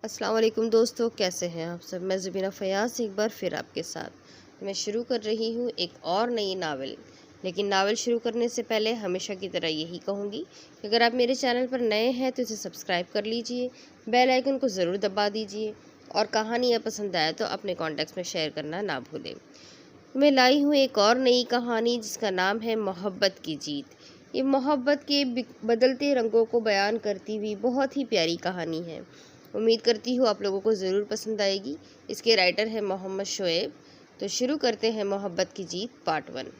अस्सलाम वालेकुम दोस्तों, कैसे हैं आप सब। मैं ज़बीना फ़याज़ एक बार फिर आपके साथ मैं शुरू कर रही हूँ एक और नई नावल। लेकिन नावल शुरू करने से पहले हमेशा की तरह यही कहूँगी कि अगर आप मेरे चैनल पर नए हैं तो इसे सब्सक्राइब कर लीजिए, बेल आइकन को ज़रूर दबा दीजिए और कहानी पसंद आए तो अपने कॉन्टैक्ट्स में शेयर करना ना भूलें। मैं लाई हूँ एक और नई कहानी जिसका नाम है मोहब्बत की जीत। ये मोहब्बत के बदलते रंगों को बयान करती हुई बहुत ही प्यारी कहानी है। उम्मीद करती हूँ आप लोगों को ज़रूर पसंद आएगी। इसके राइटर है मोहम्मद शोएब। तो शुरू करते हैं मोहब्बत की जीत पार्ट 1।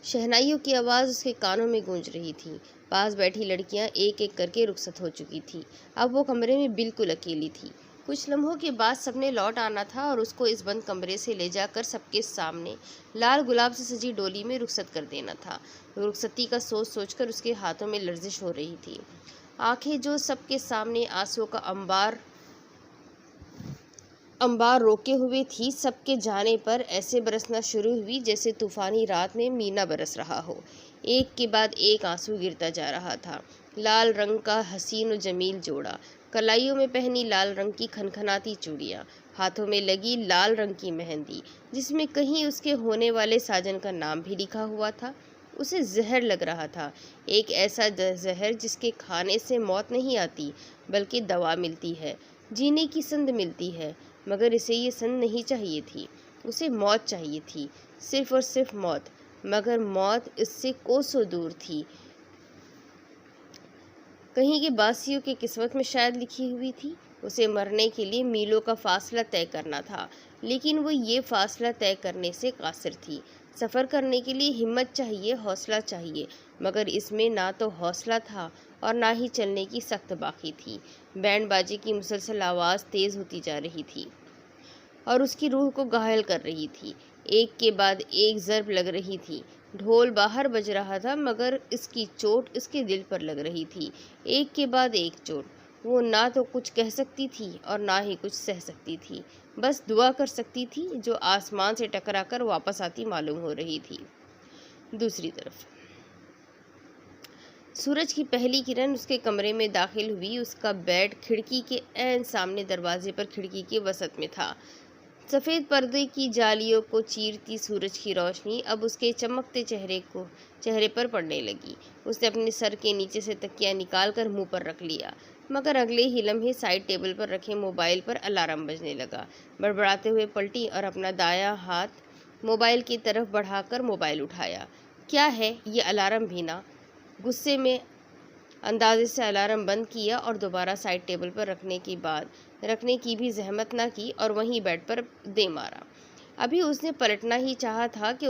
शहनाइयों की आवाज़ उसके कानों में गूंज रही थी। पास बैठी लड़कियां एक एक करके रुखसत हो चुकी थी। अब वो कमरे में बिल्कुल अकेली थी। कुछ लम्हों के बाद सबने लौट आना था और उसको इस बंद कमरे से ले जाकर सबके सामने लाल गुलाब से सजी डोली में रुखसत कर देना था। रुखसती का सोच सोचकर उसके हाथों में लर्जिश हो रही थी। आंखें जो सबके सामने आंसुओं का अंबार रोके हुए थी, सबके जाने पर ऐसे बरसना शुरू हुई जैसे तूफानी रात में मीना बरस रहा हो। एक के बाद एक आंसू गिरता जा रहा था। लाल रंग का हसीन और जमील जोड़ा, कलाइयों में पहनी लाल रंग की खनखनाती चूड़ियाँ, हाथों में लगी लाल रंग की मेहंदी जिसमें कहीं उसके होने वाले साजन का नाम भी लिखा हुआ था। उसे जहर लग रहा था, एक ऐसा जहर जिसके खाने से मौत नहीं आती बल्कि दवा मिलती है, जीने की संद मिलती है। मगर इसे ये संद नहीं चाहिए थी, उसे मौत चाहिए थी, सिर्फ और सिर्फ मौत। मगर मौत इससे कोसों दूर थी, कहीं के बासियों की किस्मत में शायद लिखी हुई थी। उसे मरने के लिए मीलों का फासला तय करना था, लेकिन वो ये फासला तय करने से कासिर थी। सफ़र करने के लिए हिम्मत चाहिए, हौसला चाहिए, मगर इसमें ना तो हौसला था और ना ही चलने की सख्त बाकी थी। बैंड बाजे की मुसलसल आवाज़ तेज़ होती जा रही थी और उसकी रूह को घायल कर रही थी। एक के बाद एक ज़र्ब लग रही थी। ढोल बाहर बज रहा था मगर इसकी चोट इसके दिल पर लग रही थी, एक के बाद एक चोट। वो ना तो कुछ कह सकती थी और ना ही कुछ सह सकती थी, बस दुआ कर सकती थी जो आसमान से टकराकर वापस आती मालूम हो रही थी। दूसरी तरफ सूरज की पहली किरण उसके कमरे में दाखिल हुई। उसका बेड खिड़की के ऐन सामने दरवाजे पर खिड़की के वसत में था। सफ़ेद पर्दे की जालियों को चीरती सूरज की रोशनी अब उसके चमकते चेहरे पर पड़ने लगी। उसने अपने सर के नीचे से तकिया निकालकर मुंह पर रख लिया, मगर अगले ही लम्हे साइड टेबल पर रखे मोबाइल पर अलार्म बजने लगा। बड़बड़ाते हुए पलटी और अपना दायां हाथ मोबाइल की तरफ बढ़ाकर मोबाइल उठाया। क्या है ये, अलार्म भी ना। गुस्से में अंदाजे से अलार्म बंद किया और दोबारा साइड टेबल पर रखने की भी जहमत ना की और वहीं बेड पर दे मारा। अभी उसने पलटना ही चाहा था कि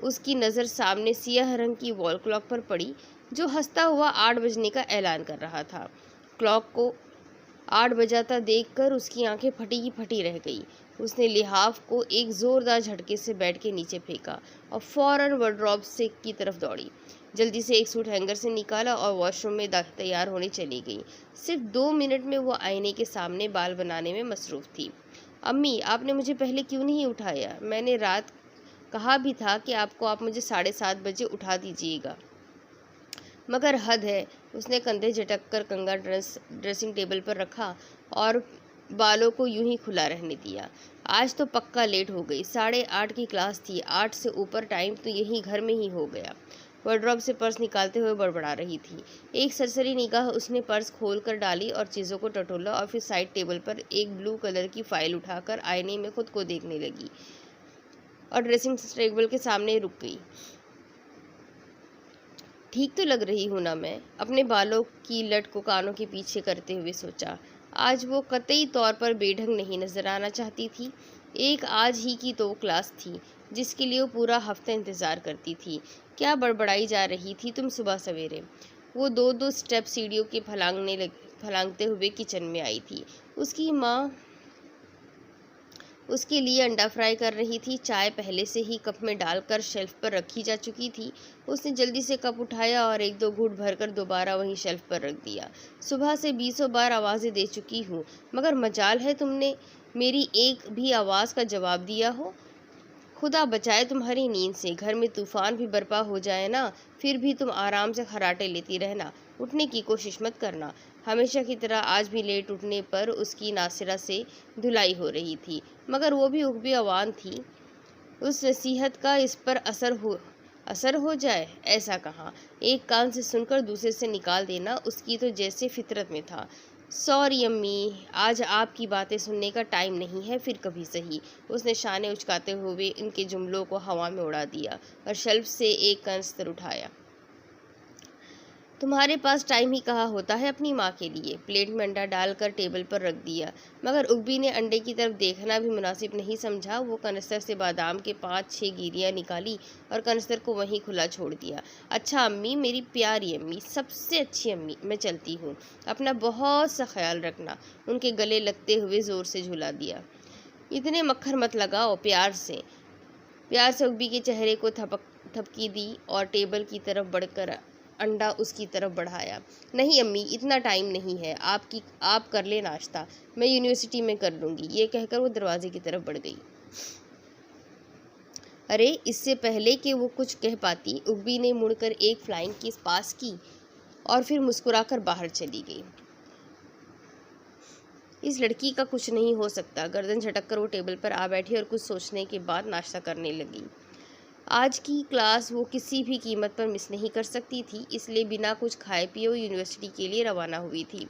उसकी नज़र सामने सियाह रंग की वॉल क्लॉक पर पड़ी जो हंसता हुआ 8 बजने का ऐलान कर रहा था। क्लॉक को 8 बजाता देखकर उसकी आंखें फटी की फटी रह गई। उसने लिहाफ को एक ज़ोरदार झटके से बेड के नीचे फेंका और फौरन वार्डरोब से की तरफ दौड़ी। जल्दी से एक सूट हैंगर से निकाला और वॉशरूम में तैयार होने चली गई। सिर्फ 2 मिनट में वो आईने के सामने बाल बनाने में मसरूफ़ थी। अम्मी, आपने मुझे पहले क्यों नहीं उठाया? मैंने रात कहा भी था कि आप मुझे 7:30 बजे उठा दीजिएगा। मगर हद है। उसने कंधे झटक कर कंघा ड्रेसिंग टेबल पर रखा और बालों को यूं ही खुला रहने दिया। आज तो पक्का लेट हो गई। 8:30 की क्लास थी, 8 से ऊपर टाइम तो यही घर में ही हो गया। वार्डरोब से पर्स निकालते हुए बड़बड़ा रही थी। एक सरसरी निगाह उसने पर्स खोल कर डाली और चीज़ों को टटोला और फिर साइड टेबल पर एक ब्लू कलर की फाइल उठाकर आईने में खुद को देखने लगी और ड्रेसिंग टेबल के सामने रुक गई। ठीक तो लग रही हूँ ना मैं, अपने बालों की लट को कानों के पीछे करते हुए सोचा। आज वो कतई तौर पर बेढंग नहीं नजर आना चाहती थी। एक आज ही की तो क्लास थी जिसके लिए वो पूरा हफ्ता इंतज़ार करती थी। क्या बड़बड़ाई जा रही थी तुम सुबह सवेरे? वो 2-2 स्टेप सीढ़ियों के फलांगते हुए किचन में आई थी। उसकी माँ उसके लिए अंडा फ्राई कर रही थी। चाय पहले से ही कप में डालकर शेल्फ पर रखी जा चुकी थी। उसने जल्दी से कप उठाया और 1-2 घूंट भरकर दोबारा वहीं शेल्फ पर रख दिया। सुबह से 20 बार आवाज़ें दे चुकी हूँ, मगर मजाल है तुमने मेरी एक भी आवाज़ का जवाब दिया हो। खुदा बचाए तुम्हारी नींद से, घर में तूफान भी बर्पा हो जाए ना, फिर भी तुम आराम से खर्राटे लेती रहना, उठने की कोशिश मत करना। हमेशा की तरह आज भी लेट उठने पर उसकी नासिरा से धुलाई हो रही थी, मगर वो भी उगबी अवान थी। उस नसीहत का इस पर असर हो जाए, ऐसा कहाँ। एक कान से सुनकर दूसरे से निकाल देना उसकी तो जैसे फितरत में था। सॉरी अम्मी, आज आपकी बातें सुनने का टाइम नहीं है, फिर कभी सही। उसने शाने उचकाते हुए उनके जुमलों को हवा में उड़ा दिया और शेल्फ से एक कनस्तर उठाया। तुम्हारे पास टाइम ही कहाँ होता है अपनी माँ के लिए। प्लेट में अंडा डालकर टेबल पर रख दिया, मगर उग्बी ने अंडे की तरफ देखना भी मुनासिब नहीं समझा। वो कनस्तर से बादाम के 5-6 गिरियाँ निकाली और कनस्तर को वहीं खुला छोड़ दिया। अच्छा अम्मी, मेरी प्यारी अम्मी, सबसे अच्छी अम्मी, मैं चलती हूँ, अपना बहुत सा ख्याल रखना। उनके गले लगते हुए ज़ोर से झुला दिया। इतने मक्खर मत लगाओ, प्यार से उग्बी के चेहरे को थपकी दी और टेबल की तरफ बढ़कर अंडा उसकी तरफ बढ़ाया। नहीं अम्मी, इतना टाइम नहीं है, आप कर ले नाश्ता, मैं यूनिवर्सिटी में कर लूँगी। ये कहकर वो दरवाजे की तरफ बढ़ गई। अरे, इससे पहले कि वो कुछ कह पाती, उग्बी ने मुड़कर एक फ्लाइंग किस पास की और फिर मुस्कुराकर बाहर चली गई। इस लड़की का कुछ नहीं हो सकता। गर्दन झटक कर वो टेबल पर आ बैठी और कुछ सोचने के बाद नाश्ता करने लगी। आज की क्लास वो किसी भी कीमत पर मिस नहीं कर सकती थी, इसलिए बिना कुछ खाए पिए वो यूनिवर्सिटी के लिए रवाना हुई थी।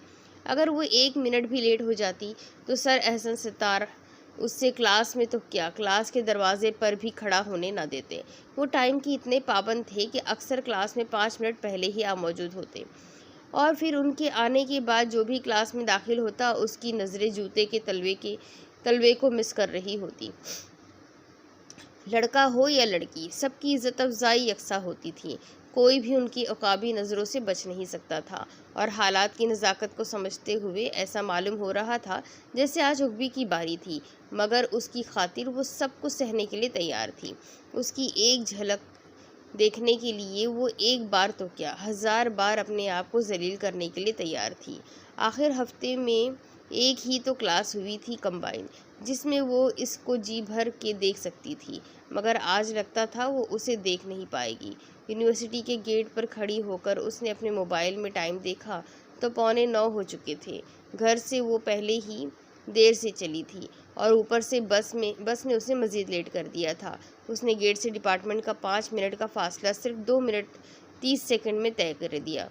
अगर वो 1 मिनट भी लेट हो जाती तो सर एहसन सितार उससे क्लास में तो क्या, क्लास के दरवाजे पर भी खड़ा होने ना देते। वो टाइम की इतने पाबंद थे कि अक्सर क्लास में 5 मिनट पहले ही आ मौजूद होते और फिर उनके आने के बाद जो भी क्लास में दाखिल होता उसकी नज़रें जूते के तलवे को मिस कर रही होती। लड़का हो या लड़की, सबकी इज्जत अफजाई यकसा होती थी। कोई भी उनकी उकाबी नज़रों से बच नहीं सकता था और हालात की नज़ाकत को समझते हुए ऐसा मालूम हो रहा था जैसे आज उग्बी की बारी थी, मगर उसकी खातिर वो सब कुछ सहने के लिए तैयार थी। उसकी एक झलक देखने के लिए वो एक बार तो क्या, 1000 बार अपने आप को जलील करने के लिए तैयार थी। आखिर हफ्ते में एक ही तो क्लास हुई थी कंबाइन, जिसमें वो इसको जी भर के देख सकती थी, मगर आज लगता था वो उसे देख नहीं पाएगी। यूनिवर्सिटी के गेट पर खड़ी होकर उसने अपने मोबाइल में टाइम देखा तो 8:45 हो चुके थे। घर से वो पहले ही देर से चली थी और ऊपर से बस ने उसे मज़ीद लेट कर दिया था। उसने गेट से डिपार्टमेंट का 5 मिनट का फासला सिर्फ 2 मिनट 30 सेकंड में तय कर दिया।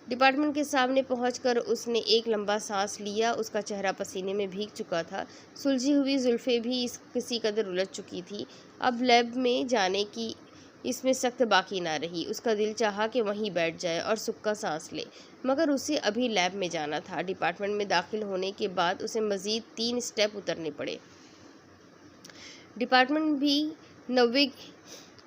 डिपार्टमेंट के सामने पहुंचकर उसने एक लंबा सांस लिया। उसका चेहरा पसीने में भीग चुका था, सुलझी हुई जुल्फ़ें भी किसी कदर उलझ चुकी थी। अब लैब में जाने की इसमें सख्त बाकी ना रही। उसका दिल चाहा कि वहीं बैठ जाए और सुख का सांस ले, मगर उसे अभी लैब में जाना था। डिपार्टमेंट में दाखिल होने के बाद उसे मज़ीद 3 स्टेप उतरने पड़े। डिपार्टमेंट भी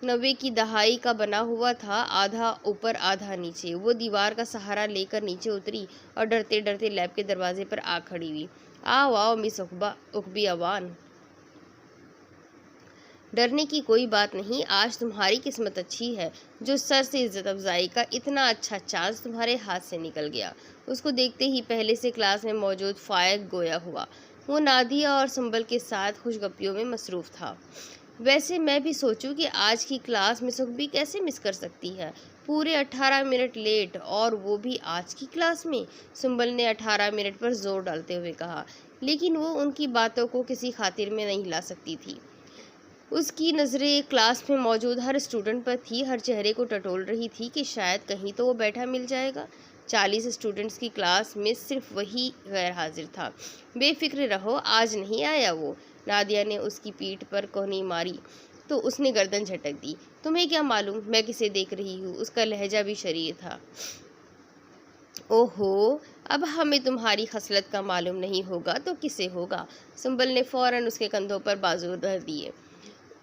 90 की दहाई का बना हुआ था, आधा ऊपर आधा नीचे। वो दीवार का सहारा लेकर नीचे उतरी और डरते डरते लैब के दरवाजे पर आ खड़ी हुई। आओ आओ मिस उकबी अवान, डरने की कोई बात नहीं। आज तुम्हारी किस्मत अच्छी है जो सर से इज्जत अफजाई का इतना अच्छा चांस तुम्हारे हाथ से निकल गया। उसको देखते ही पहले से क्लास में मौजूद फायक गोया हुआ। वो नादिया और संबल के साथ खुशगपियों में मसरूफ़ था। वैसे मैं भी सोचूं कि आज की क्लास मिस उकबी कैसे मिस कर सकती है। पूरे 18 मिनट लेट, और वो भी आज की क्लास में। सुंबल ने 18 मिनट पर जोर डालते हुए कहा, लेकिन वो उनकी बातों को किसी खातिर में नहीं ला सकती थी। उसकी नज़रें क्लास में मौजूद हर स्टूडेंट पर थी, हर चेहरे को टटोल रही थी कि शायद कहीं तो वो बैठा मिल जाएगा। 40 स्टूडेंट्स की क्लास में सिर्फ वही गैर हाजिर था। बेफिक्र रहो, आज नहीं आया वो। नादिया ने उसकी पीठ पर कोहनी मारी तो उसने गर्दन झटक दी। तुम्हें क्या मालूम मैं किसे देख रही हूँ। उसका लहजा भी शरीर था। ओहो, अब हमें तुम्हारी खसलत का मालूम नहीं होगा तो किसे होगा। सुंबल ने फौरन उसके कंधों पर बाजू धर दिए।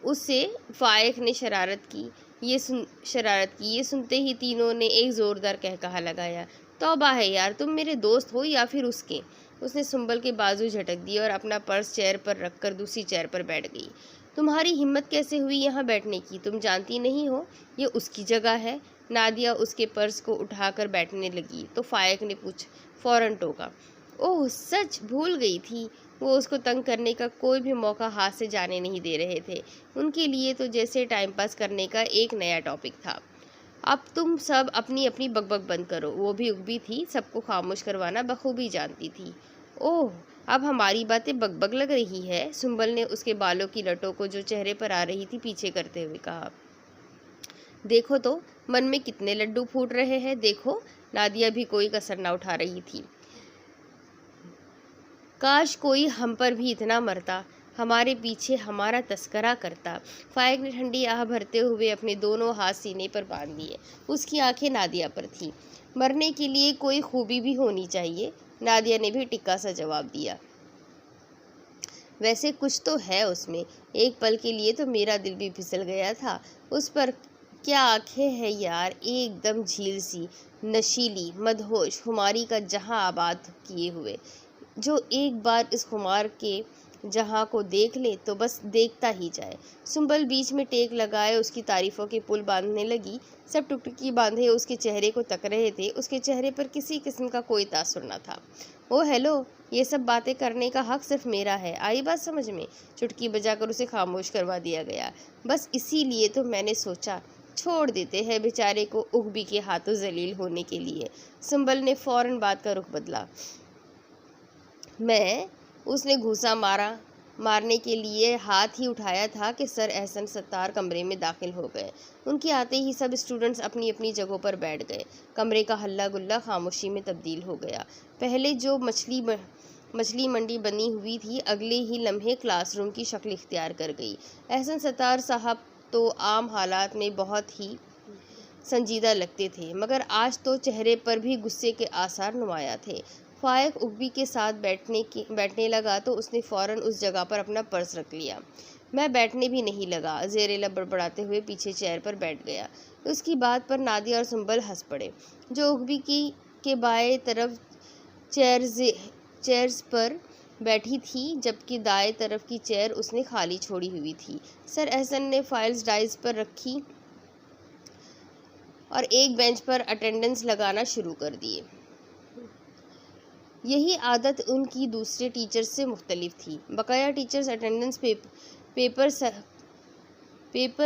उससे फायक ने शरारत की। ये सुनते ही तीनों ने एक ज़ोरदार कहकहा लगाया। तौबा है यार, तुम मेरे दोस्त हो या फिर उसके। उसने सुंबल के बाजू झटक दिए और अपना पर्स चेयर पर रखकर दूसरी चेयर पर बैठ गई। तुम्हारी हिम्मत कैसे हुई यहाँ बैठने की? तुम जानती नहीं हो ये उसकी जगह है। नादिया उसके पर्स को उठाकर बैठने लगी तो फायक ने फौरन टोका। ओह सच, भूल गई थी। वो उसको तंग करने का कोई भी मौका हाथ से जाने नहीं दे रहे थे। उनके लिए तो जैसे टाइम पास करने का एक नया टॉपिक था। अब तुम सब अपनी अपनी बकबक बंद करो। वो भी उगबी थी, सबको खामोश करवाना बखूबी जानती थी। ओह, अब हमारी बातें बकबक लग रही है, सुंबल ने उसके बालों की लटों को जो चेहरे पर आ रही थी पीछे करते हुए कहा। देखो तो मन में कितने लड्डू फूट रहे हैं, देखो। नादिया भी कोई कसर ना उठा रही थी। काश कोई हम पर भी इतना मरता, हमारे पीछे हमारा तस्करा करता। फाइक ने ठंडी आह भरते हुए अपने दोनों हाथ सीने पर बांध लिए। उसकी आंखें नादिया पर थीं। मरने के लिए कोई खूबी भी होनी चाहिए, नादिया ने भी टिक्का सा जवाब दिया। वैसे कुछ तो है उसमें। एक पल के लिए तो मेरा दिल भी फिसल गया था। उस पर क्या आंखें हैं यार, एकदम झील सी, नशीली, मदहोश, खुमारी का जहां आबाद किए हुए। जो एक बार इस खुमार के जहां को देख ले तो बस देखता ही जाए। सुंबल बीच में टेक लगाए उसकी तारीफों के पुल बांधने लगी। सब टुकटुकी बांधे उसके चेहरे को तक रहे थे। उसके चेहरे पर किसी किस्म का कोई तासुर न था। ओ हेलो, ये सब बातें करने का हक सिर्फ मेरा है, आई बात समझ में? चुटकी बजाकर उसे खामोश करवा दिया गया। बस इसीलिए तो मैंने सोचा छोड़ देते हैं बेचारे को उगबी के हाथों जलील होने के लिए। सुंबल ने फौरन बात का रुख बदला। उसने घूंसा मारने के लिए हाथ ही उठाया था कि सर एहसन सत्तार कमरे में दाखिल हो गए। उनके आते ही सब स्टूडेंट्स अपनी अपनी जगहों पर बैठ गए। कमरे का हल्ला गुल्ला खामोशी में तब्दील हो गया। पहले जो मछली मंडी बनी हुई थी, अगले ही लम्हे क्लासरूम की शक्ल इख्तियार कर गई। एहसन सत्तार साहब तो आम हालात में बहुत ही संजीदा लगते थे, मगर आज तो चेहरे पर भी गुस्से के आसार नुमाया थे। फाइक उगबी के साथ बैठने लगा तो उसने फ़ौरन उस जगह पर अपना पर्स रख लिया। मैं बैठने भी नहीं लगा, ज़ेरेला बड़बड़ाते हुए पीछे चेयर पर बैठ गया। उसकी बात पर नादिया और सुंबल हंस पड़े। जो उगबी के बाएं तरफ चेयर्स पर बैठी थी, जबकि दाएं तरफ की चेयर उसने खाली छोड़ी हुई थी। सर एहसन ने फाइल्स डाइस पर रखी और एक बेंच पर अटेंडेंस लगाना शुरू कर दिए। यही आदत उनकी दूसरे टीचर्स से मुख्तलिफ थी। बकाया टीचर्स अटेंडेंस पेपर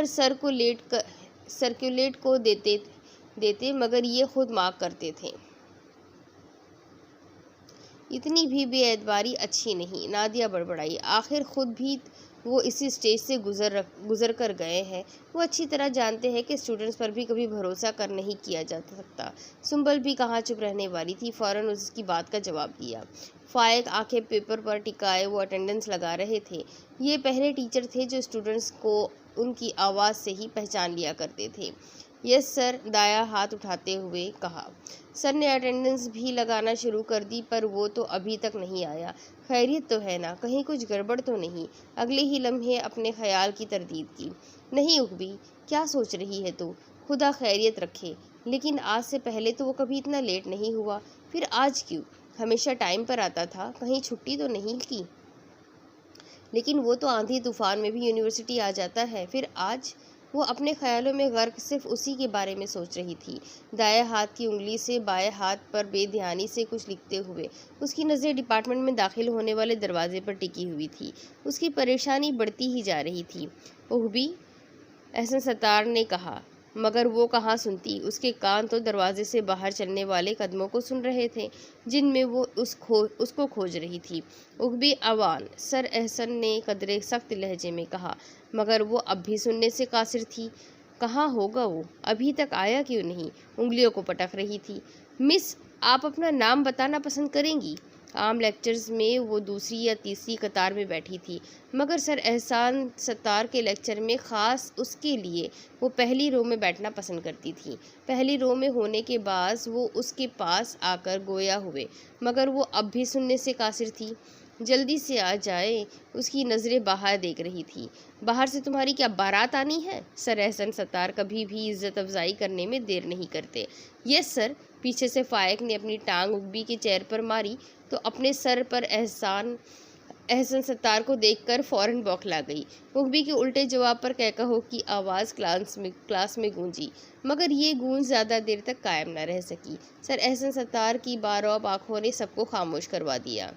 सर्कुलेट को देते मगर ये खुद मार्क करते थे। इतनी भी बेएतबारी अच्छी नहीं, नादिया बड़बड़ाई। आखिर खुद भी वो इसी स्टेज से गुजर कर गए हैं। वो अच्छी तरह जानते हैं कि स्टूडेंट्स पर भी कभी भरोसा कर नहीं किया जा सकता। सुंबल भी कहाँ चुप रहने वाली थी, फ़ौरन उसकी बात का जवाब दिया। फाइक आंखें पेपर पर टिकाए वो अटेंडेंस लगा रहे थे। ये पहले टीचर थे जो स्टूडेंट्स को उनकी आवाज़ से ही पहचान लिया करते थे। यस सर, दाया हाथ उठाते हुए कहा। सर ने अटेंडेंस भी लगाना शुरू कर दी, पर वो तो अभी तक नहीं आया। खैरियत तो है ना, कहीं कुछ गड़बड़ तो नहीं? अगले ही लम्हे अपने ख्याल की तरदीद की। नहीं उगबी, क्या सोच रही है तू? खुदा खैरियत रखे। लेकिन आज से पहले तो वो कभी इतना लेट नहीं हुआ, फिर आज क्यों? हमेशा टाइम पर आता था, कहीं छुट्टी तो नहीं की? लेकिन वो तो आंधी तूफान में भी यूनिवर्सिटी आ जाता है, फिर आज? वो अपने ख्यालों में गर्क सिर्फ उसी के बारे में सोच रही थी। दाएं हाथ की उंगली से बाएं हाथ पर बेध्यानी से कुछ लिखते हुए उसकी नज़रें डिपार्टमेंट में दाखिल होने वाले दरवाजे पर टिकी हुई थी। उसकी परेशानी बढ़ती ही जा रही थी। उगबी, एहसन सत्तार ने कहा, मगर वो कहाँ सुनती। उसके कान तो दरवाजे से बाहर चलने वाले कदमों को सुन रहे थे, जिनमें वो उसको खोज रही थी। उगबी अवान, सर एहसन ने कदरे सख्त लहजे में कहा, मगर वो अब भी सुनने से कासिर थी। कहाँ होगा वो, अभी तक आया क्यों नहीं? उंगलियों को पटक रही थी। मिस, आप अपना नाम बताना पसंद करेंगी? आम लेक्चर्स में वो दूसरी या तीसरी कतार में बैठी थी, मगर सर एहसान सत्तार के लेक्चर में ख़ास उसके लिए वो पहली रो में बैठना पसंद करती थी। पहली रो में होने के बाद वो उसके पास आकर गोया हुए, मगर वो अब भी सुनने से कासिर थी। जल्दी से आ जाए। उसकी नज़रें बाहर देख रही थी। बाहर से तुम्हारी क्या बारात आनी है? सर एहसन सत्तार कभी भी इज्जत अफजाई करने में देर नहीं करते। Yes sir. पीछे से फाइक ने अपनी टांग उगबी के चेहरे पर मारी तो अपने सर पर एहसन सत्तार को देखकर फ़ौरन बौखला गई। उगबी के उल्टे जवाब पर कहकहो की आवाज़ क्लास में गूंजी, मगर ये गूंज ज़्यादा देर तक कायम न रह सकी। सर एहसन सत्तार की बारौब आँखों ने सबको खामोश करवा दिया।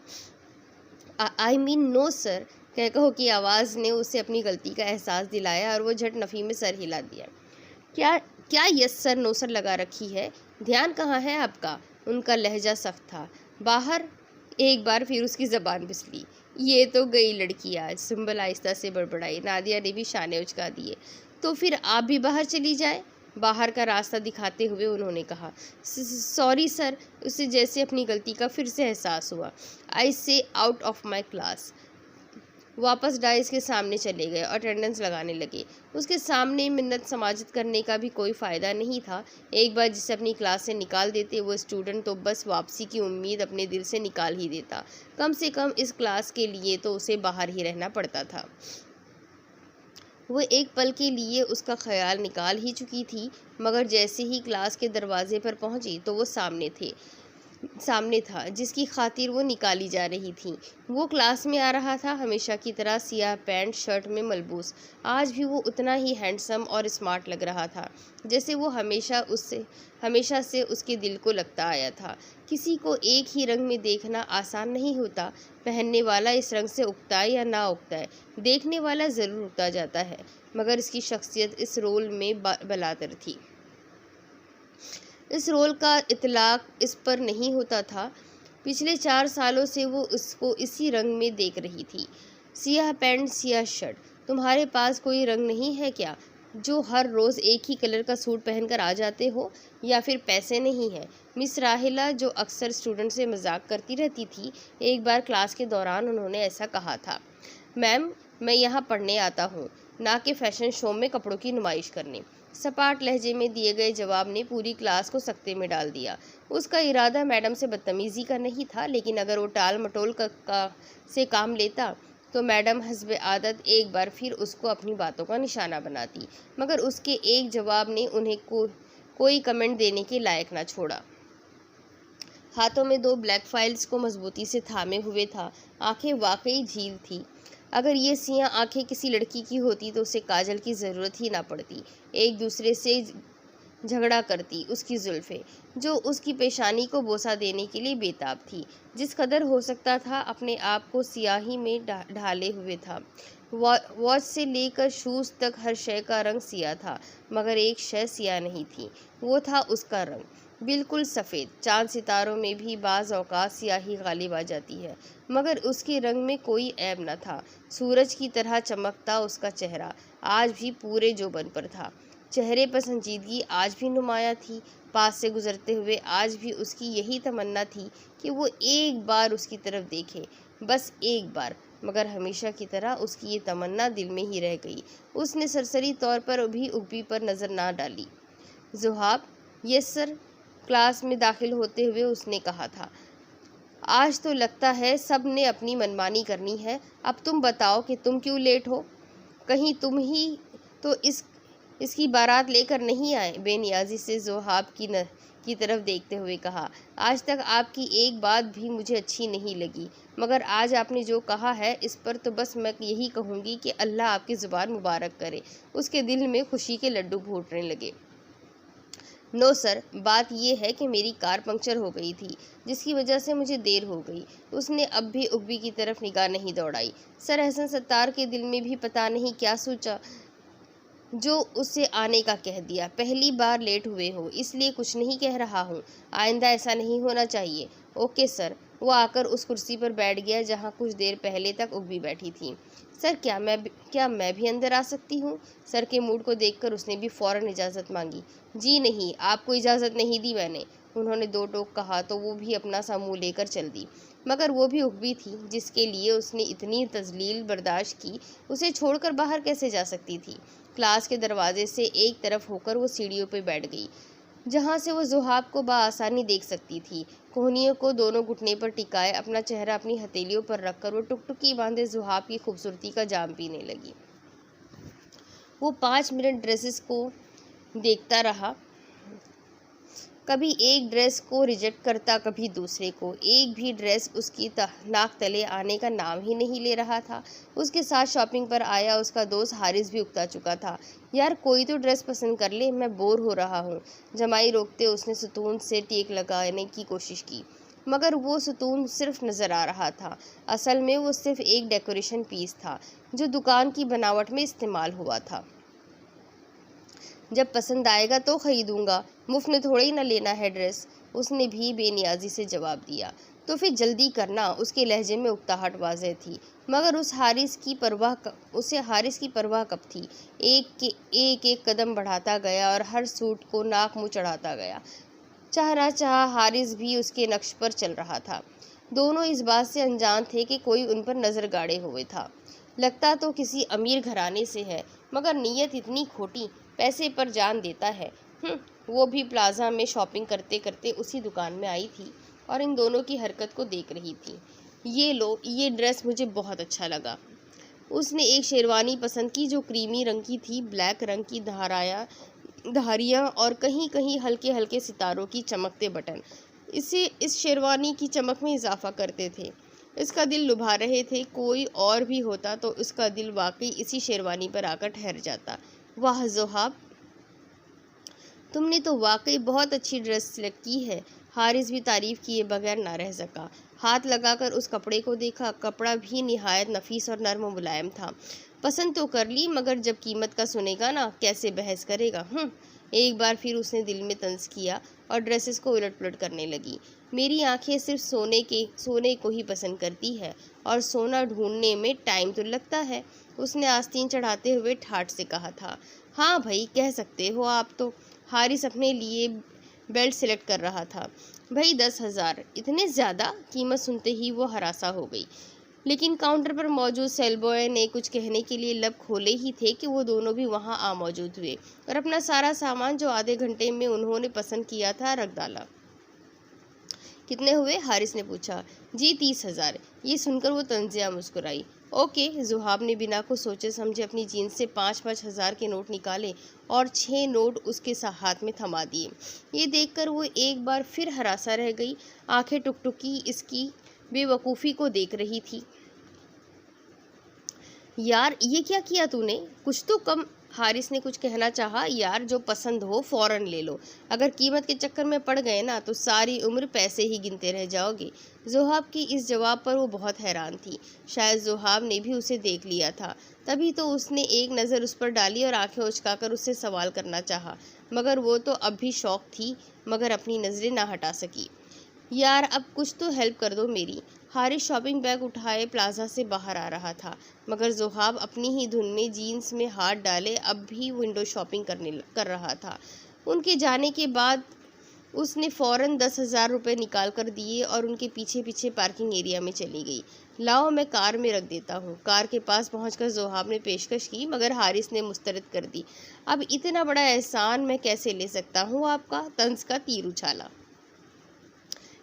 आई मीन नो सर, कहकहो की आवाज़ ने उसे अपनी गलती का एहसास दिलाया और वो झट नफ़ी में सर हिला दिया। क्या यस सर नो सर लगा रखी है? ध्यान कहाँ है आपका? उनका लहजा सख्त था। बाहर। एक बार फिर उसकी जबान फिसली। ये तो गई लड़की आज, सुंबल आहिस्ता से बड़बड़ाई। नादिया ने भी शाने उचका दिए। तो फिर आप भी बाहर चली जाए, बाहर का रास्ता दिखाते हुए उन्होंने कहा। सॉरी सर, उसे जैसे अपनी गलती का फिर से एहसास हुआ। आई से आउट ऑफ माई क्लास। वापस डाइस के सामने चले गए और अटेंडेंस लगाने लगे। उसके सामने मिन्नत समाजत करने का भी कोई फ़ायदा नहीं था। एक बार जिसे अपनी क्लास से निकाल देते वो स्टूडेंट तो बस वापसी की उम्मीद अपने दिल से निकाल ही देता। कम से कम इस क्लास के लिए तो उसे बाहर ही रहना पड़ता था। वो एक पल के लिए उसका ख्याल निकाल ही चुकी थी, मगर जैसे ही क्लास के दरवाजे पर पहुंची तो वो सामने था जिसकी खातिर वो निकाली जा रही थी। वो क्लास में आ रहा था, हमेशा की तरह सियाह पैंट शर्ट में मलबूस। आज भी वो उतना ही हैंडसम और स्मार्ट लग रहा था जैसे वो हमेशा से उसके दिल को लगता आया था। किसी को एक ही रंग में देखना आसान नहीं होता। पहनने वाला इस रंग से उगता है या ना उगता है, देखने वाला ज़रूर उगता जाता है, मगर इसकी शख्सियत इस रोल में बलातर थी। इस रोल का इतलाक इस पर नहीं होता था। पिछले 4 सालों से वो उसको इसी रंग में देख रही थी। सियाह पैंट, सियाह शर्ट। तुम्हारे पास कोई रंग नहीं है क्या, जो हर रोज़ एक ही कलर का सूट पहनकर आ जाते हो? या फिर पैसे नहीं है? मिस राहिला, जो अक्सर स्टूडेंट से मजाक करती रहती थी, एक बार क्लास के दौरान उन्होंने ऐसा कहा था। मैम, मैं यहाँ पढ़ने आता हूँ, ना कि फैशन शो में कपड़ों की नुमाइश करने। सपाट लहजे में दिए गए जवाब ने पूरी क्लास को सकते में डाल दिया। उसका इरादा मैडम से बदतमीजी का नहीं था, लेकिन अगर वो टाल मटोल से काम लेता तो मैडम हस्बे आदत एक बार फिर उसको अपनी बातों का निशाना बनाती। मगर उसके एक जवाब ने उन्हें कोई कमेंट देने के लायक ना छोड़ा। हाथों में 2 ब्लैक फाइल्स को मजबूती से थामे हुए था। आंखें वाकई झील थी। अगर ये सियाह आंखें किसी लड़की की होती तो उसे काजल की ज़रूरत ही ना पड़ती। एक दूसरे से झगड़ा करती उसकी जुल्फ़ें, जो उसकी पेशानी को बोसा देने के लिए बेताब थी। जिस कदर हो सकता था अपने आप को सियाही में ढाले हुए था। वॉच से लेकर शूज़ तक हर शय का रंग सियाह था, मगर एक शय सियाह नहीं थी। वो था उसका रंग, बिल्कुल सफ़ेद। चांद सितारों में भी बाज़ औक़ात स्याही गालिब आ जाती है, मगर उसके रंग में कोई ऐब न था। सूरज की तरह चमकता उसका चेहरा आज भी पूरे जोबन पर था। चेहरे पर संजीदगी आज भी नुमाया थी। पास से गुजरते हुए आज भी उसकी यही तमन्ना थी कि वो एक बार उसकी तरफ देखे, बस एक बार। मगर हमेशा की तरह उसकी ये तमन्ना दिल में ही रह गई। उसने सरसरी तौर पर भी उब्बी पर नज़र ना डाली। ज़ुहाब, यस सर, क्लास में दाखिल होते हुए उसने कहा था। आज तो लगता है सब ने अपनी मनमानी करनी है। अब तुम बताओ कि तुम क्यों लेट हो? कहीं तुम ही तो इसकी बारात लेकर नहीं आए? बेनियाजी से ज़ुहाब की तरफ देखते हुए कहा। आज तक आपकी एक बात भी मुझे अच्छी नहीं लगी, मगर आज आपने जो कहा है इस पर तो बस मैं यही कहूँगी कि अल्लाह आपकी ज़ुबान मुबारक करे। उसके दिल में खुशी के लड्डू फूटने लगे। नो सर, बात यह है कि मेरी कार पंक्चर हो गई थी, जिसकी वजह से मुझे देर हो गई। उसने अब भी उग्बी की तरफ निगाह नहीं दौड़ाई। सर एहसन सत्तार के दिल में भी पता नहीं क्या सोचा जो उसे आने का कह दिया। पहली बार लेट हुए हो इसलिए कुछ नहीं कह रहा हूँ, आइंदा ऐसा नहीं होना चाहिए। Okay sir. वो आकर उस कुर्सी पर बैठ गया जहाँ कुछ देर पहले तक उग्बी बैठी थी। सर, क्या मैं भी अंदर आ सकती हूँ? सर के मूड को देखकर उसने भी फ़ौरन इजाज़त मांगी। जी नहीं, आपको इजाज़त नहीं दी मैंने। उन्होंने 2 टोक कहा तो वो भी अपना सा मुँह लेकर चल दी। मगर वो भी उग्बी थी जिसके लिए उसने इतनी तज़लील बर्दाश्त की, उसे छोड़कर बाहर कैसे जा सकती थी? क्लास के दरवाजे से एक तरफ होकर वो सीढ़ियों पर बैठ गई, जहाँ से वो ज़ुहाब को बआसानी देख सकती थी। कोहनियों को दोनों घुटने पर टिकाए अपना चेहरा अपनी हथेलियों पर रखकर वो टुकटुकी बांधे ज़ुहाब की खूबसूरती का जाम पीने लगी। वो 5 मिनट ड्रेसेस को देखता रहा, कभी एक ड्रेस को रिजेक्ट करता, कभी दूसरे को। एक भी ड्रेस उसकी नाक तले आने का नाम ही नहीं ले रहा था। उसके साथ शॉपिंग पर आया उसका दोस्त हारिस भी उकता चुका था। यार, कोई तो ड्रेस पसंद कर ले, मैं बोर हो रहा हूँ। जमाई रोकते उसने सुतून से टेक लगाने की कोशिश की, मगर वो सुतून सिर्फ नज़र आ रहा था। असल में वो सिर्फ एक डेकोरेशन पीस था जो दुकान की बनावट में इस्तेमाल हुआ था। जब पसंद आएगा तो खरीदूंगा, मुफ्त में थोड़े ही ना लेना है ड्रेस। उसने भी बेनियाजी से जवाब दिया। तो फिर जल्दी करना, उसके लहजे में उकताहट वाज़ेह थी। मगर उसे हारिस की परवाह कब थी। एक कदम बढ़ाता गया और हर सूट को नाक मुँह चढ़ाता गया। चाह ना चाह हारिस भी उसके नक्श पर चल रहा था। दोनों इस बात से अनजान थे कि कोई उन पर नज़र गाड़े हुए था। लगता तो किसी अमीर घराने से है, मगर नीयत इतनी खोटी, पैसे पर जान देता है। वो भी प्लाजा में शॉपिंग करते करते उसी दुकान में आई थी और इन दोनों की हरकत को देख रही थी। ये लो, ये ड्रेस मुझे बहुत अच्छा लगा। उसने एक शेरवानी पसंद की जो क्रीमी रंग की थी, ब्लैक रंग की धारियाँ और कहीं कहीं हल्के हल्के सितारों की चमकते बटन इस शेरवानी की चमक में इजाफा करते थे। इसका दिल लुभा रहे थे। कोई और भी होता तो उसका दिल वाकई इसी शेरवानी पर आकर ठहर जाता। वाह ज़ोहाब, तुमने तो वाकई बहुत अच्छी ड्रेस सिलेक्ट की है। हारिस भी तारीफ किए बगैर ना रह सका। हाथ लगाकर उस कपड़े को देखा। कपड़ा भी निहायत नफीस और नर्म मुलायम था। पसंद तो कर ली, मगर जब कीमत का सुनेगा ना, कैसे बहस करेगा। एक बार फिर उसने दिल में तंज किया और ड्रेसेस को उलट पुलट करने लगी। मेरी आंखें सिर्फ सोने को ही पसंद करती है और सोना ढूंढने में टाइम तो लगता है, उसने आस्तीन चढ़ाते हुए ठाठ से कहा था। हाँ भाई, कह सकते हो आप तो। हारिस अपने लिए बेल्ट सिलेक्ट कर रहा था। भाई 10,000, इतने ज़्यादा? कीमत सुनते ही वो हरासा हो गई। लेकिन काउंटर पर मौजूद सेलबॉय ने कुछ कहने के लिए लब खोले ही थे कि वो दोनों भी वहां आ मौजूद हुए और अपना सारा सामान जो आधे घंटे में उन्होंने पसंद किया था रख डाला। कितने हुए? हारिस ने पूछा। जी 30,000। ये सुनकर वो तंजिया मुस्कुराई। ओके। ज़ुहाब ने बिना कुछ सोचे समझे अपनी जीन्स से 5-5 हज़ार के नोट निकाले और 6 नोट उसके हाथ में थमा दिए। ये देखकर वो एक बार फिर हरासा रह गई। आंखें टुकटुकी इसकी बेवकूफ़ी को देख रही थी। यार, ये क्या किया तूने? कुछ तो कम। हारिस ने कुछ कहना चाहा। यार, जो पसंद हो फ़ौरन ले लो। अगर कीमत के चक्कर में पड़ गए ना तो सारी उम्र पैसे ही गिनते रह जाओगे। ज़ुहाब की इस जवाब पर वो बहुत हैरान थी। शायद ज़ुहाब ने भी उसे देख लिया था, तभी तो उसने एक नज़र उस पर डाली और आंखें उचकाकर उससे सवाल करना चाहा। मगर वो तो अब भी शौक थी, मगर अपनी नज़रें ना हटा सकी। यार, अब कुछ तो हेल्प कर दो मेरी। हारिस शॉपिंग बैग उठाए प्लाजा से बाहर आ रहा था, मगर ज़ुहाब अपनी ही धुन में जीन्स में हाथ डाले अब भी विंडो शॉपिंग कर रहा था। उनके जाने के बाद उसने फ़ौरन 10,000 रुपये निकाल कर दिए और उनके पीछे पीछे पार्किंग एरिया में चली गई। लाओ, मैं कार में रख देता हूँ। कार के पास पहुँचकर ज़ुहाब ने पेशकश की, मगर हारिस ने मुस्तरद कर दी। अब इतना बड़ा एहसान मैं कैसे ले सकता हूँ आपका? तंज का तीर उछाला।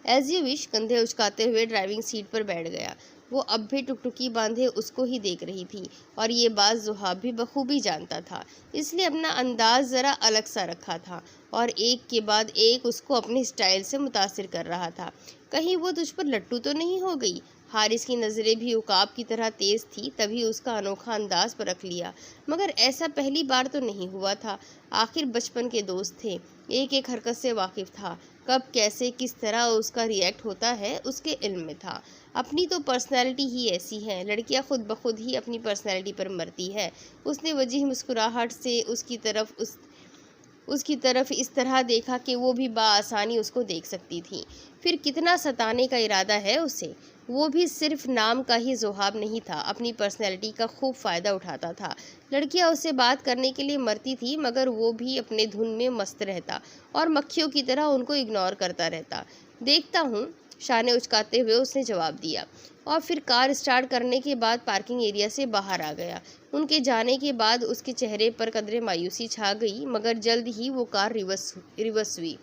As you wish. कंधे उचकाते हुए ड्राइविंग सीट पर बैठ गया। वो अब भी टुकटुकी बांधे उसको ही देख रही थी और ये बात ज़ुहाब भी बखूबी जानता था, इसलिए अपना अंदाज ज़रा अलग सा रखा था और एक के बाद एक उसको अपने स्टाइल से मुतासिर कर रहा था। कहीं वो तुझ पर लट्टू तो नहीं हो गई? हारिस की नज़रें भी उकाब की तरह तेज़ थी, तभी उसका अनोखा अंदाज पर रख लिया। मगर ऐसा पहली बार तो नहीं हुआ था। आखिर बचपन के दोस्त थे, एक एक हरकत से वाकिफ़ था। कब कैसे किस तरह उसका रिएक्ट होता है उसके इल्म में था। अपनी तो पर्सनैलिटी ही ऐसी है, लड़कियां खुद ब खुद ही अपनी पर्सनैलिटी पर मरती है। उसने वजीह मुस्कुराहट से उसकी तरफ इस तरह देखा कि वो भी बाआसानी उसको देख सकती थी। फिर कितना सताने का इरादा है उसे? वो भी सिर्फ नाम का ही ज़ुहाब नहीं था, अपनी पर्सनैलिटी का खूब फ़ायदा उठाता था। लड़कियां उससे बात करने के लिए मरती थी, मगर वो भी अपने धुन में मस्त रहता और मक्खियों की तरह उनको इग्नोर करता रहता। देखता हूँ, शाने उचकाते हुए उसने जवाब दिया और फिर कार स्टार्ट करने के बाद पार्किंग एरिया से बाहर आ गया। उनके जाने के बाद उसके चेहरे पर कदरे मायूसी छा गई, मगर जल्द ही वो कार रिवर्स हुई।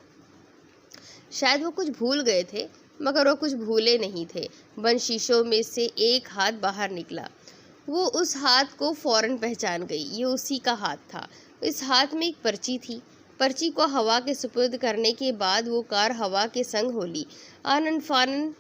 शायद वो कुछ भूल गए थे, मगर वो कुछ भूले नहीं थे। बंद शीशों में से एक हाथ बाहर निकला। वो उस हाथ को फ़ौरन पहचान गई। ये उसी का हाथ था। इस हाथ में एक पर्ची थी। पर्ची को हवा के सुपुर्द करने के बाद वो कार हवा के संग हो ली। आनन फानन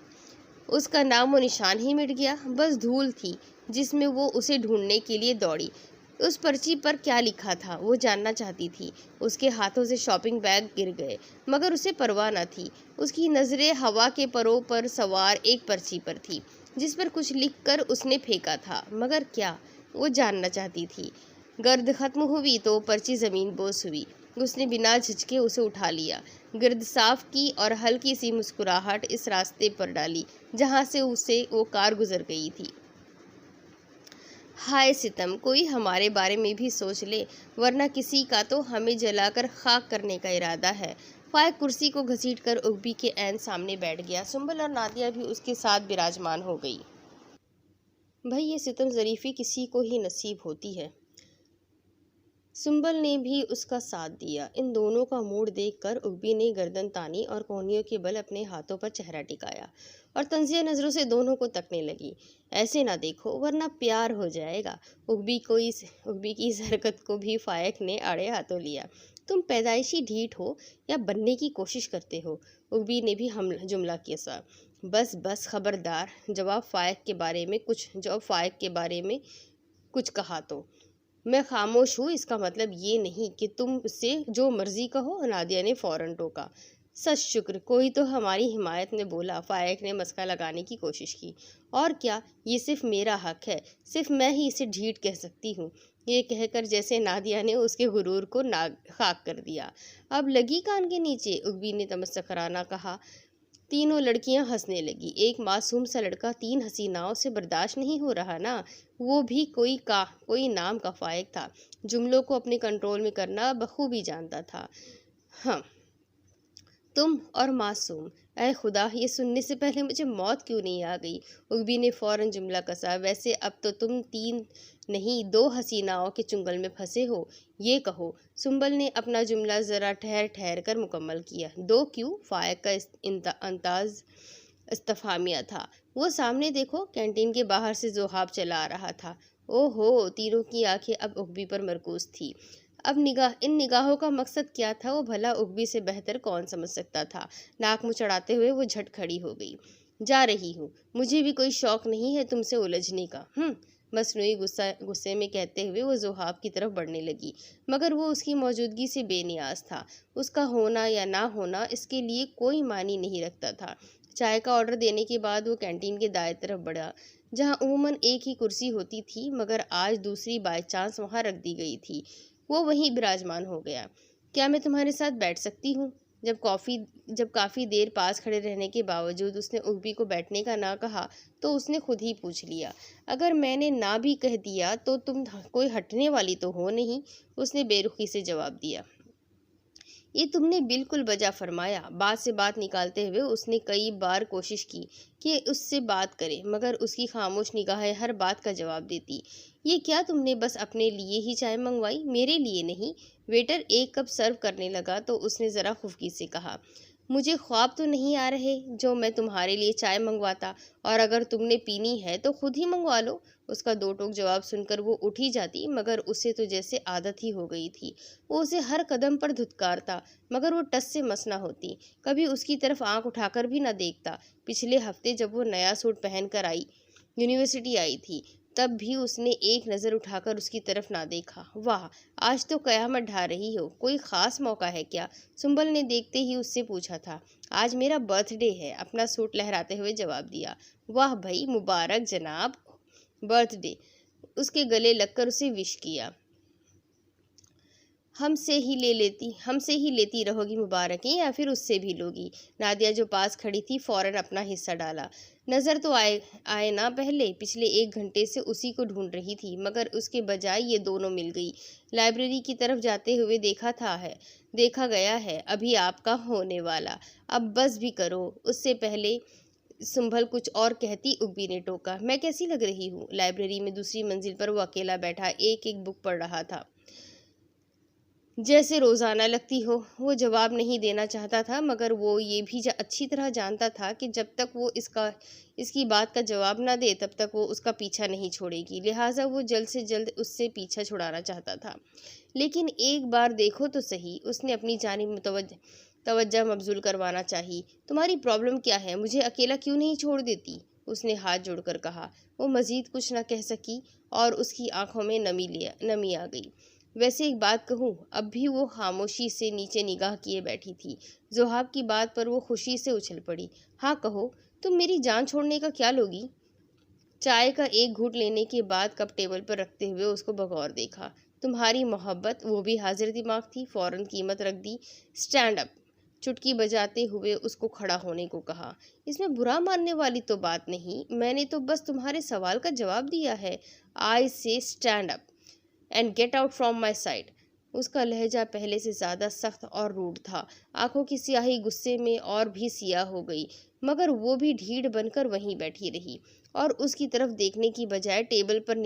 उसका नामो निशान ही मिट गया। बस धूल थी जिसमें वो उसे ढूंढने के लिए दौड़ी। उस पर्ची पर क्या लिखा था वो जानना चाहती थी। उसके हाथों से शॉपिंग बैग गिर गए, मगर उसे परवाह न थी। उसकी नज़रें हवा के परों पर सवार एक पर्ची पर थी जिस पर कुछ लिखकर उसने फेंका था। मगर क्या? वो जानना चाहती थी। गर्द खत्म हुई तो पर्ची ज़मीन बोस हुई। उसने बिना झिझके उसे उठा लिया, गिर्द साफ की और हल्की सी मुस्कुराहट इस रास्ते पर डाली जहां से उसे वो कार गुजर गई थी। हाय सितम, कोई हमारे बारे में भी सोच ले, वरना किसी का तो हमें जलाकर खाक करने का इरादा है। फाइक कुर्सी को घसीटकर उग्बी के ऐन सामने बैठ गया। सुंबल और नादिया भी उसके साथ विराजमान हो गई। भाई, ये सितम ज़रीफ़ी किसी को ही नसीब होती है। सुंबल ने भी उसका साथ दिया। इन दोनों का मूड देखकर उग्बी ने गर्दन तानी और कोहनियों के बल अपने हाथों पर चेहरा टिकाया और तंजिया नजरों से दोनों को तकने लगी। ऐसे ना देखो वरना प्यार हो जाएगा। उग्बी की इस हरकत को भी फायक ने आड़े हाथों लिया। तुम पैदाइशी ढीठ हो या बनने की कोशिश करते हो? उग्बी ने भी हम जुमला किया। बस बस, खबरदार, जब फायक के बारे में कुछ कहा तो मैं खामोश हूँ। इसका मतलब ये नहीं कि तुम उससे जो मर्जी कहो, नादिया ने फौरन टोका। सच शुक्र, कोई तो हमारी हिमायत में बोला, फायक ने मस्का लगाने की कोशिश की। और क्या, ये सिर्फ मेरा हक है, सिर्फ मैं ही इसे ढीठ कह सकती हूँ। ये कहकर जैसे नादिया ने उसके गुरूर को खाक कर दिया। अब लगी कान के नीचे, उग्बी ने तमस्कराना कहा। तीनों लड़कियां हंसने लगी। एक मासूम सा लड़का 3 हसीनाओं से बर्दाश्त नहीं हो रहा ना, वो भी कोई नाम का फायक था। जुमलों को अपने कंट्रोल में करना बखूबी जानता था। हाँ, तुम और मासूम, ऐ खुदा, ये सुनने से पहले मुझे मौत क्यों नहीं आ गई? उग्बी ने फौरन जुमला कसा। वैसे अब तो तुम 3 नहीं 2 हसीनाओं के चुंगल में फंसे हो। ये कहो। सुंबल ने अपना जुमला जरा ठहर ठहर कर मुकम्मल किया। 2 क्यों? फायक का अंदाज इस्तफामिया था। वो सामने देखो, कैंटीन के बाहर से जोहाब चला आ रहा था। ओहो, तीनों की आंखें अब उग्बी पर मरकूज थी। अब इन निगाहों का मकसद क्या था, वो भला उग्बी से बेहतर कौन समझ सकता था। नाक मुँह चढ़ाते हुए वो झट खड़ी हो गई। जा रही हूँ, मुझे भी कोई शौक नहीं है तुमसे उलझने का। मसनूई गुस्से में कहते हुए वो जोहाब की तरफ बढ़ने लगी, मगर वो उसकी मौजूदगी से बेनियाज था। उसका होना या ना होना इसके लिए कोई मानी नहीं रखता था। चाय का ऑर्डर देने के बाद वो कैंटीन के दाएं तरफ बढ़ा, जहाँ उमूमन एक ही कुर्सी होती थी, मगर आज दूसरी बाय चांस वहाँ रख दी गई थी। वो वहीं विराजमान हो गया। क्या मैं तुम्हारे साथ बैठ सकती हूँ? जब काफ़ी देर पास खड़े रहने के बावजूद उसने उग्बी को बैठने का ना कहा, तो उसने खुद ही पूछ लिया, अगर मैंने ना भी कह दिया तो तुम कोई हटने वाली तो हो नहीं? उसने बेरुखी से जवाब दिया। ये तुमने बिल्कुल बजा फरमाया। बात से बात निकालते हुए उसने कई बार कोशिश की कि उससे बात करे, मगर उसकी खामोश निगाहें हर बात का जवाब देती। ये क्या तुमने बस अपने लिए ही चाय मंगवाई, मेरे लिए नहीं? वेटर एक कप सर्व करने लगा तो उसने ज़रा खुफकी से कहा, मुझे ख्वाब तो नहीं आ रहे जो मैं तुम्हारे लिए चाय मंगवाता, और अगर तुमने पीनी है तो खुद ही मंगवा लो। उसका दो टोक जवाब सुनकर वो उठ ही जाती, मगर उसे तो जैसे आदत ही हो गई थी। वो उसे हर कदम पर धुतकारता, मगर वो टस से मस ना होती, कभी उसकी तरफ आंख उठाकर भी ना देखता। पिछले हफ्ते जब वो नया सूट पहनकर यूनिवर्सिटी आई थी, तब भी उसने एक नज़र उठाकर उसकी तरफ ना देखा। वाह, आज तो कयामत ढा रही हो, कोई ख़ास मौका है क्या? सुंबल ने देखते ही उससे पूछा था। आज मेरा बर्थडे है, अपना सूट लहराते हुए जवाब दिया। वाह भाई, मुबारक जनाब, बर्थडे। उसके गले लगकर उसे विश किया। हमसे ही लेती रहोगी मुबारकें, या फिर उससे भी लोगी? नादिया जो पास खड़ी थी फौरन अपना हिस्सा डाला। नज़र तो आए ना, पहले पिछले 1 घंटे से उसी को ढूंढ रही थी, मगर उसके बजाय ये दोनों मिल गई। लाइब्रेरी की तरफ जाते हुए देखा गया है, अभी आपका होने वाला। अब बस भी करो। उससे पहले सुंभल कुछ और कहती, उग्बी ने टोका, मैं कैसी लग रही हूँ? लाइब्रेरी में दूसरी मंजिल पर वो अकेला बैठा एक एक बुक पढ़ रहा था, जैसे रोज़ाना लगती हो। वो जवाब नहीं देना चाहता था, मगर वो ये भी अच्छी तरह जानता था कि जब तक वो इसकी बात का जवाब ना दे तब तक वो उसका पीछा नहीं छोड़ेगी। लिहाजा वो जल्द से जल्द उससे पीछा छुड़ाना चाहता था। लेकिन एक बार देखो तो सही, उसने अपनी जानिब तवज्जो मबजूल करवाना चाहिए। तुम्हारी प्रॉब्लम क्या है? मुझे अकेला क्यों नहीं छोड़ देती? उसने हाथ जोड़कर कहा। वो मज़ीद कुछ न कह सकी और उसकी आंखों में नमी आ गई। वैसे एक बात कहूँ, अब भी वो खामोशी से नीचे निगाह किए बैठी थी। जोहाब की बात पर वो खुशी से उछल पड़ी। हाँ कहो, तुम मेरी जान छोड़ने का क्या लोगी? चाय का एक घूंट लेने के बाद कप टेबल पर रखते हुए उसको बगौर देखा। तुम्हारी मोहब्बत वो भी हाजिर दिमाग थी, फौरन कीमत रख दी। स्टैंड अप, चुटकी बजाते हुए उसको खड़ा होने को कहा। इसमें बुरा मानने वाली तो बात नहीं, मैंने तो बस तुम्हारे सवाल का जवाब दिया है। आई से stand up and get out from my side. उसका लहजा पहले से ज्यादा सख्त और रूड था। आंखों की स्याही गुस्से में और भी सियाह हो गई, मगर वो भी ढीठ बनकर वहीं बैठी रही और उसकी तरफ देखने की बजाय टेबल पर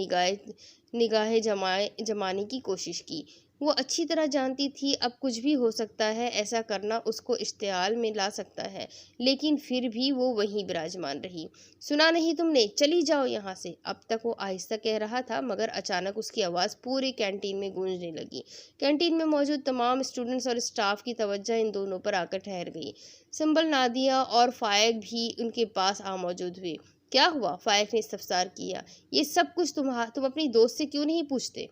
निगाहें जमाने की कोशिश की। वो अच्छी तरह जानती थी अब कुछ भी हो सकता है, ऐसा करना उसको इश्तियाल में ला सकता है, लेकिन फिर भी वो वहीं विराजमान रही। सुना नहीं तुमने, चली जाओ यहाँ से। अब तक वो आहिस्ता कह रहा था, मगर अचानक उसकी आवाज़ पूरे कैंटीन में गूंजने लगी। कैंटीन में मौजूद तमाम स्टूडेंट्स और स्टाफ की तवज्जो इन दोनों पर आकर ठहर गई। संबल, नादिया और फायक भी उनके पास आ मौजूद हुए। क्या हुआ? फायक ने इस्तफसार किया। ये सब कुछ तुम अपनी दोस्त से क्यों नहीं पूछते?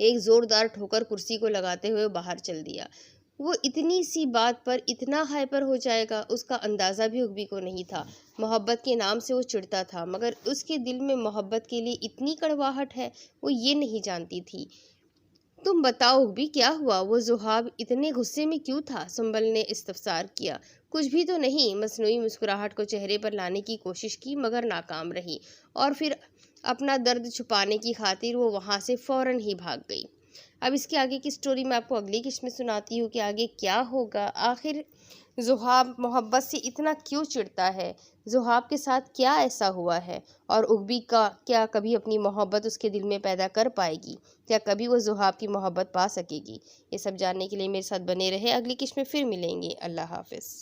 एक जोरदार ठोकर कुर्सी को लगाते हुए बाहर चल दिया। वो इतनी सी बात पर इतना हाइपर हो जाएगा, उसका अंदाजा भी उग्बी को नहीं था। मोहब्बत के नाम से वो चिढ़ता था, मगर उसके दिल में मोहब्बत के लिए इतनी कड़वाहट है, वो ये नहीं जानती थी। तुम बताओ भी क्या हुआ? वो जुहाब इतने गुस्से में क्यों था? संबल ने इस्तफसार किया। कुछ भी तो नहीं। मसनूई मुस्कुराहट को चेहरे पर लाने की कोशिश की, मगर नाकाम रही और फिर अपना दर्द छुपाने की खातिर वो वहां से फौरन ही भाग गई। अब इसके आगे की स्टोरी मैं आपको अगली किस्त में सुनाती हूँ कि आगे क्या होगा। आखिर ज़ुहाब मोहब्बत से इतना क्यों चिढ़ता है? ज़ुहाब के साथ क्या ऐसा हुआ है? और उग्बी का क्या कभी अपनी मोहब्बत उसके दिल में पैदा कर पाएगी? क्या कभी वो ज़ुहाब की मोहब्बत पा सकेगी? ये सब जानने के लिए मेरे साथ बने रहे। अगली किस्त में फिर मिलेंगे। अल्लाह हाफ़िज़।